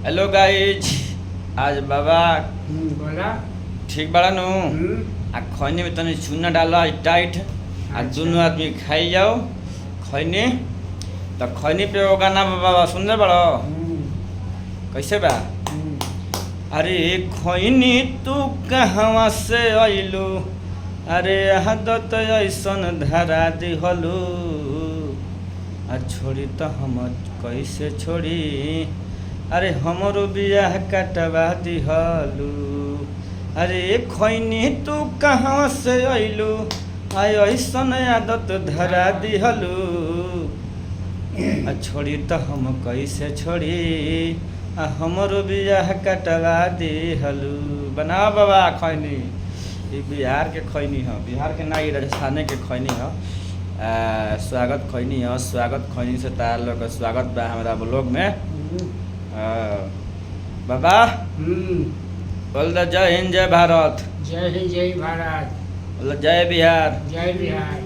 Hello guys. आज बाबा बोला। ठीक बड़ा नु आ खैनी में तनी चूना डालो आज टाइट आ अच्छा। दोनों आदमी खाई जाओ खैनी। तो खैनी पे वो गाना बाबा सुन बड़ो कैसे बा? अरे खैनी तू कहवा से अइलू, अरे आदत ऐसन धरा दिहलू, आ छोड़ी तो हम कैसे छोड़ी, अरे हमरो बियाह कटवा दिहलू। अरे खैनी तू कहाँ से अइलू, आय ऐसन आदत धरा दिहलू, आ छोड़ी तो हम कैसे छोड़ी, आ हमरो बियाह कटवा दिहलू। बनाओ बाबा खैनी, ये बिहार के खैनी है, बिहार के ना, राजस्थान के खैनी है। स्वागत खैनी है, स्वागत खैनी से तार लोग का स्वागत बा हमारा ब्लॉग में। बाबा बोल दो जय हिंद जय भारत। जय हिंद जय भारत। बोल जय बिहार। जय बिहार।